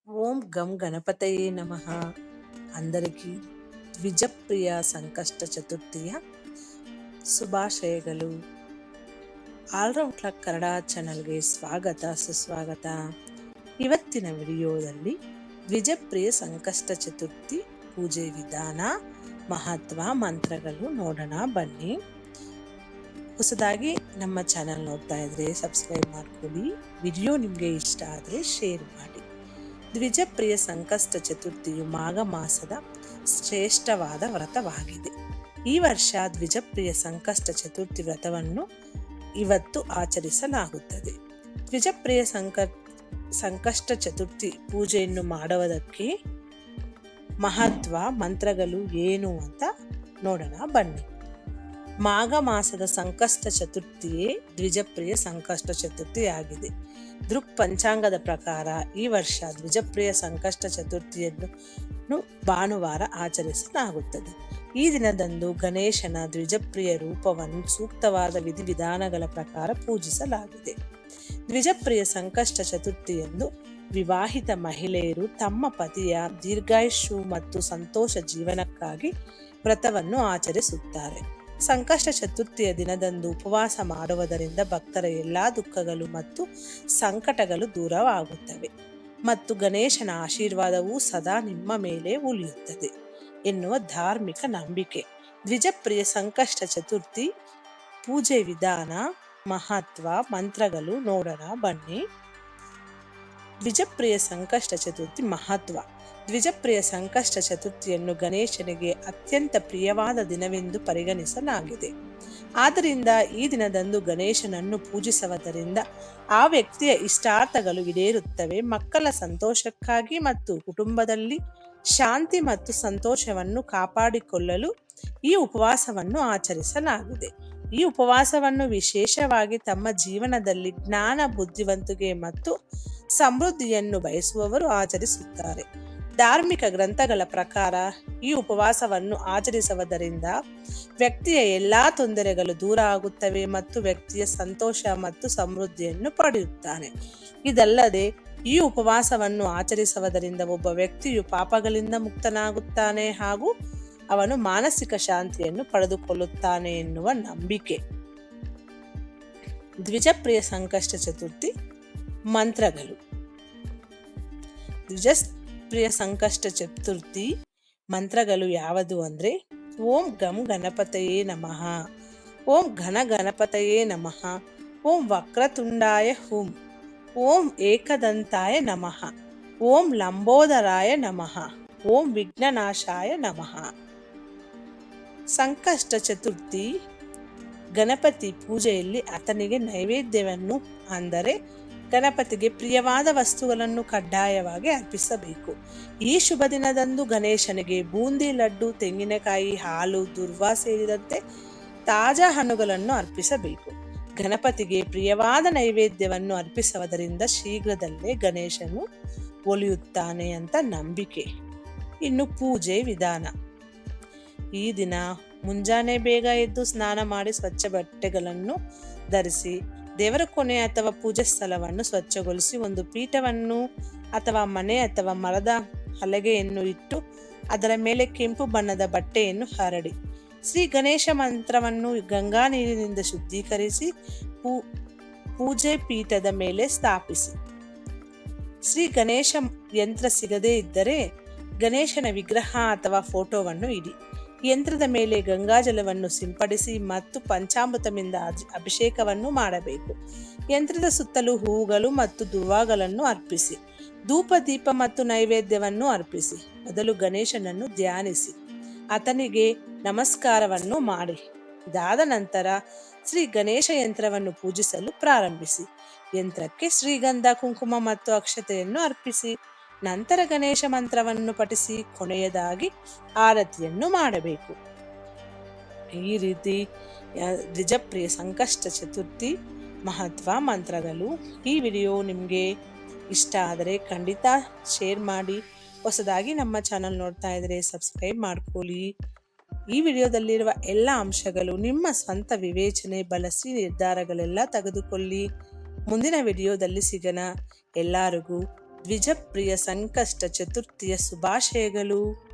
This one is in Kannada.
ఓం గం గణపతయే నమః. అందరికీ ద్విజప్రియ ಸಂಕಷ್ಟ ಚತುರ್ಥಿಯ ಶುಭಾಶಯಗಳು. ಆಲ್ರೌಂಡ್ ಕ್ಲಾಕ್ ಕನ್ನಡ ಚಾನಲ್ಗೆ ಸ್ವಾಗತ ಸುಸ್ವಾಗತ. ಇವತ್ತಿನ ವಿಡಿಯೋದಲ್ಲಿ ದ್ವಿಜಪ್ರಿಯ ಸಂಕಷ್ಟ ಚತುರ್ಥಿ ಪೂಜೆ ವಿಧಾನ, ಮಹತ್ವ, ಮಂತ್ರಗಳು ನೋಡೋಣ ಬನ್ನಿ. ಹೊಸದಾಗಿ ನಮ್ಮ ಚಾನಲ್ ನೋಡ್ತಾ ಇದ್ರೆ ಸಬ್ಸ್ಕ್ರೈಬ್ ಮಾಡ್ಕೊಳ್ಳಿ. ವಿಡಿಯೋ ನಿಮಗೆ ಇಷ್ಟ ಆದರೆ ಶೇರ್ ಮಾಡಿ. ದ್ವಿಜಪ್ರಿಯ ಸಂಕಷ್ಟ ಚತುರ್ಥಿಯು ಮಾಘ ಮಾಸದ ಶ್ರೇಷ್ಠವಾದ ವ್ರತವಾಗಿದೆ. ಈ ವರ್ಷ ದ್ವಿಜಪ್ರಿಯ ಸಂಕಷ್ಟ ಚತುರ್ಥಿ ವ್ರತವನ್ನು ಇವತ್ತು ಆಚರಿಸಲಾಗುತ್ತದೆ. ದ್ವಿಜಪ್ರಿಯ ಸಂಕಷ್ಟ ಚತುರ್ಥಿ ಪೂಜೆಯನ್ನು ಮಾಡುವುದಕ್ಕೆ ಮಹತ್ವ, ಮಂತ್ರಗಳು ಏನು ಅಂತ ನೋಡೋಣ ಬನ್ನಿ. ಮಾಘ ಮಾಸದ ಸಂಕಷ್ಟ ಚತುರ್ಥಿಯೇ ದ್ವಿಜಪ್ರಿಯ ಸಂಕಷ್ಟ ಚತುರ್ಥಿ ಆಗಿದೆ. ದೃಕ್ ಪಂಚಾಂಗದ ಪ್ರಕಾರ ಈ ವರ್ಷ ದ್ವಿಜಪ್ರಿಯ ಸಂಕಷ್ಟ ಚತುರ್ಥಿಯನ್ನು ಭಾನುವಾರ ಆಚರಿಸಲಾಗುತ್ತದೆ. ಈ ದಿನದಂದು ಗಣೇಶನ ದ್ವಿಜಪ್ರಿಯ ರೂಪವನ್ನು ಸೂಕ್ತವಾದ ವಿಧಿವಿಧಾನಗಳ ಪ್ರಕಾರ ಪೂಜಿಸಲಾಗಿದೆ. ದ್ವಿಜಪ್ರಿಯ ಸಂಕಷ್ಟ ಚತುರ್ಥಿಯಂದು ವಿವಾಹಿತ ಮಹಿಳೆಯರು ತಮ್ಮ ಪತಿಯ ದೀರ್ಘಾಯುಷ್ಯ ಮತ್ತು ಸಂತೋಷ ಜೀವನಕ್ಕಾಗಿ ವ್ರತವನ್ನು ಆಚರಿಸುತ್ತಾರೆ. ಸಂಕಷ್ಟ ಚತುರ್ಥಿಯ ದಿನದಂದು ಉಪವಾಸ ಮಾಡುವುದರಿಂದ ಭಕ್ತರ ಎಲ್ಲಾ ದುಃಖಗಳು ಮತ್ತು ಸಂಕಟಗಳು ದೂರವಾಗುತ್ತವೆ ಮತ್ತು ಗಣೇಶನ ಆಶೀರ್ವಾದವು ಸದಾ ನಿಮ್ಮ ಮೇಲೆ ಉಳಿಯುತ್ತದೆ ಎನ್ನುವ ಧಾರ್ಮಿಕ ನಂಬಿಕೆ. ದ್ವಿಜಪ್ರಿಯ ಸಂಕಷ್ಟ ಚತುರ್ಥಿ ಪೂಜೆ ವಿಧಾನ, ಮಹತ್ವ, ಮಂತ್ರಗಳು ನೋಡೋಣ ಬನ್ನಿ. ದ್ವಿಜಪ್ರಿಯ ಸಂಕಷ್ಟ ಚತುರ್ಥಿ ಮಹತ್ವ. ದ್ವಿಜಪ್ರಿಯ ಸಂಕಷ್ಟ ಚತುರ್ಥಿಯನ್ನು ಗಣೇಶನಿಗೆ ಅತ್ಯಂತ ಪ್ರಿಯವಾದ ದಿನವೆಂದು ಪರಿಗಣಿಸಲಾಗಿದೆ. ಆದ್ದರಿಂದ ಈ ದಿನದಂದು ಗಣೇಶನನ್ನು ಪೂಜಿಸುವುದರಿಂದ ಆ ವ್ಯಕ್ತಿಯ ಇಷ್ಟಾರ್ಥಗಳು ಈಡೇರುತ್ತವೆ. ಮಕ್ಕಳ ಸಂತೋಷಕ್ಕಾಗಿ ಮತ್ತು ಕುಟುಂಬದಲ್ಲಿ ಶಾಂತಿ ಮತ್ತು ಸಂತೋಷವನ್ನು ಕಾಪಾಡಿಕೊಳ್ಳಲು ಈ ಉಪವಾಸವನ್ನು ಆಚರಿಸಲಾಗಿದೆ. ಈ ಉಪವಾಸವನ್ನು ವಿಶೇಷವಾಗಿ ತಮ್ಮ ಜೀವನದಲ್ಲಿ ಜ್ಞಾನ, ಬುದ್ಧಿವಂತಿಕೆ ಮತ್ತು ಸಮೃದ್ಧಿಯನ್ನು ಬಯಸುವವರು ಆಚರಿಸುತ್ತಾರೆ. ಧಾರ್ಮಿಕ ಗ್ರಂಥಗಳ ಪ್ರಕಾರ ಈ ಉಪವಾಸವನ್ನು ಆಚರಿಸುವುದರಿಂದ ವ್ಯಕ್ತಿಯ ಎಲ್ಲಾ ತೊಂದರೆಗಳು ದೂರ ಆಗುತ್ತವೆ ಮತ್ತು ವ್ಯಕ್ತಿಯ ಸಂತೋಷ ಮತ್ತು ಸಮೃದ್ಧಿಯನ್ನು ಪಡೆಯುತ್ತಾನೆ. ಇದಲ್ಲದೆ ಈ ಉಪವಾಸವನ್ನು ಆಚರಿಸುವುದರಿಂದ ಒಬ್ಬ ವ್ಯಕ್ತಿಯು ಪಾಪಗಳಿಂದ ಮುಕ್ತನಾಗುತ್ತಾನೆ ಹಾಗೂ ಅವನು ಮಾನಸಿಕ ಶಾಂತಿಯನ್ನು ಪಡೆದುಕೊಳ್ಳುತ್ತಾನೆ ಎನ್ನುವ ನಂಬಿಕೆ. ದ್ವಿಜಪ್ರಿಯ ಸಂಕಷ್ಟ ಚತುರ್ಥಿ ಮಂತ್ರಗಳು. ದ್ವಿಜಪ್ರಿಯ ಸಂಕಷ್ಟ ಚತುರ್ಥಿ ಮಂತ್ರಗಳು ಯಾವುದು ಅಂದ್ರೆ: ಓಂ ಗಂ ಗಣಪತಯೇ ನಮಃ, ಓಂ ಘನ ಗಣಪತಯೇ ನಮಃ, ಓಂ ವಕ್ರತುಂಡಾಯ ಹುಂ, ಓಂ ಏಕದಂತಾಯ ನಮಃ, ಓಂ ಲಂಬೋದರಾಯ ನಮಃ, ಓಂ ವಿಘ್ನನಾಶಾಯ ನಮಃ. ಸಂಕಷ್ಟ ಚತುರ್ಥಿ ಗಣಪತಿ ಪೂಜೆಯಲ್ಲಿ ಆತನಿಗೆ ನೈವೇದ್ಯವನ್ನು ಅಂದರೆ ಗಣಪತಿಗೆ ಪ್ರಿಯವಾದ ವಸ್ತುಗಳನ್ನು ಕಡ್ಡಾಯವಾಗಿ ಅರ್ಪಿಸಬೇಕು. ಈ ಶುಭ ದಿನದಂದು ಗಣೇಶನಿಗೆ ಬೂಂದಿ ಲಡ್ಡು, ತೆಂಗಿನಕಾಯಿ, ಹಾಲು, ದುರ್ವಾ ಸೇರಿದಂತೆ ತಾಜಾ ಹಣ್ಣುಗಳನ್ನು ಅರ್ಪಿಸಬೇಕು. ಗಣಪತಿಗೆ ಪ್ರಿಯವಾದ ನೈವೇದ್ಯವನ್ನು ಅರ್ಪಿಸುವುದರಿಂದ ಶೀಘ್ರದಲ್ಲೇ ಗಣೇಶನು ಒಲಿಯುತ್ತಾನೆ ಅಂತ ನಂಬಿಕೆ. ಇನ್ನು ಪೂಜೆ ವಿಧಾನ. ಈ ದಿನ ಮುಂಜಾನೆ ಬೇಗ ಎದ್ದು ಸ್ನಾನ ಮಾಡಿ ಸ್ವಚ್ಛ ಬಟ್ಟೆಗಳನ್ನು ಧರಿಸಿ ದೇವರ ಕೋಣೆ ಅಥವಾ ಪೂಜಾ ಸ್ಥಳವನ್ನು ಸ್ವಚ್ಛಗೊಳಿಸಿ ಒಂದು ಪೀಠವನ್ನು ಅಥವಾ ಮನೆ ಅಥವಾ ಮರದ ಹಲಗೆಯನ್ನು ಇಟ್ಟು ಅದರ ಮೇಲೆ ಕೆಂಪು ಬಣ್ಣದ ಬಟ್ಟೆಯನ್ನು ಹರಡಿ ಶ್ರೀ ಗಣೇಶ ಮಂತ್ರವನ್ನು ಗಂಗಾ ನೀರಿನಿಂದ ಶುದ್ಧೀಕರಿಸಿ ಪೂಜೆ ಪೀಠದ ಮೇಲೆ ಸ್ಥಾಪಿಸಿ. ಶ್ರೀ ಗಣೇಶ ಯಂತ್ರ ಸಿಗದೇ ಇದ್ದರೆ ಗಣೇಶನ ವಿಗ್ರಹ ಅಥವಾ ಫೋಟೋವನ್ನು ಇಡಿ. ಯಂತ್ರದ ಮೇಲೆ ಗಂಗಾಜಲವನ್ನು ಸಿಂಪಡಿಸಿ ಮತ್ತು ಪಂಚಾಮೃತದಿಂದ ಅಭಿಷೇಕವನ್ನು ಮಾಡಬೇಕು. ಯಂತ್ರದ ಸುತ್ತಲೂ ಹೂವುಗಳು ಮತ್ತು ದುರ್ವಾಗಳನ್ನು ಅರ್ಪಿಸಿ ಧೂಪ, ದೀಪ ಮತ್ತು ನೈವೇದ್ಯವನ್ನು ಅರ್ಪಿಸಿ ಮೊದಲು ಗಣೇಶನನ್ನು ಧ್ಯಾನಿಸಿ ಆತನಿಗೆ ನಮಸ್ಕಾರವನ್ನು ಮಾಡಿ. ಇದಾದ ನಂತರ ಶ್ರೀ ಗಣೇಶ ಯಂತ್ರವನ್ನು ಪೂಜಿಸಲು ಪ್ರಾರಂಭಿಸಿ. ಯಂತ್ರಕ್ಕೆ ಶ್ರೀಗಂಧ, ಕುಂಕುಮ ಮತ್ತು ಅಕ್ಷತೆಯನ್ನು ಅರ್ಪಿಸಿ ನಂತರ ಗಣೇಶ ಮಂತ್ರವನ್ನು ಪಠಿಸಿ ಕೊನೆಯದಾಗಿ ಆರತಿಯನ್ನು ಮಾಡಬೇಕು. ಈ ರೀತಿ ದ್ವಿಜಪ್ರಿಯ ಸಂಕಷ್ಟ ಚತುರ್ಥಿ ಮಹತ್ವ, ಮಂತ್ರಗಳು. ಈ ವಿಡಿಯೋ ನಿಮಗೆ ಇಷ್ಟ ಆದರೆ ಖಂಡಿತ ಶೇರ್ ಮಾಡಿ. ಹೊಸದಾಗಿ ನಮ್ಮ ಚಾನಲ್ ನೋಡ್ತಾ ಇದ್ರೆ ಸಬ್ಸ್ಕ್ರೈಬ್ ಮಾಡ್ಕೊಳ್ಳಿ. ಈ ವಿಡಿಯೋದಲ್ಲಿರುವ ಎಲ್ಲ ಅಂಶಗಳು ನಿಮ್ಮ ಸ್ವಂತ ವಿವೇಚನೆ ಬಳಸಿ ನಿರ್ಧಾರಗಳೆಲ್ಲ ತೆಗೆದುಕೊಳ್ಳಿ. ಮುಂದಿನ ವಿಡಿಯೋದಲ್ಲಿ ಸಿಗೋಣ. ಎಲ್ಲರಿಗೂ ದ್ವಿಜಪ್ರಿಯ ಸಂಕಷ್ಟ ಚತುರ್ಥಿಯ ಶುಭಾಶಯಗಳು.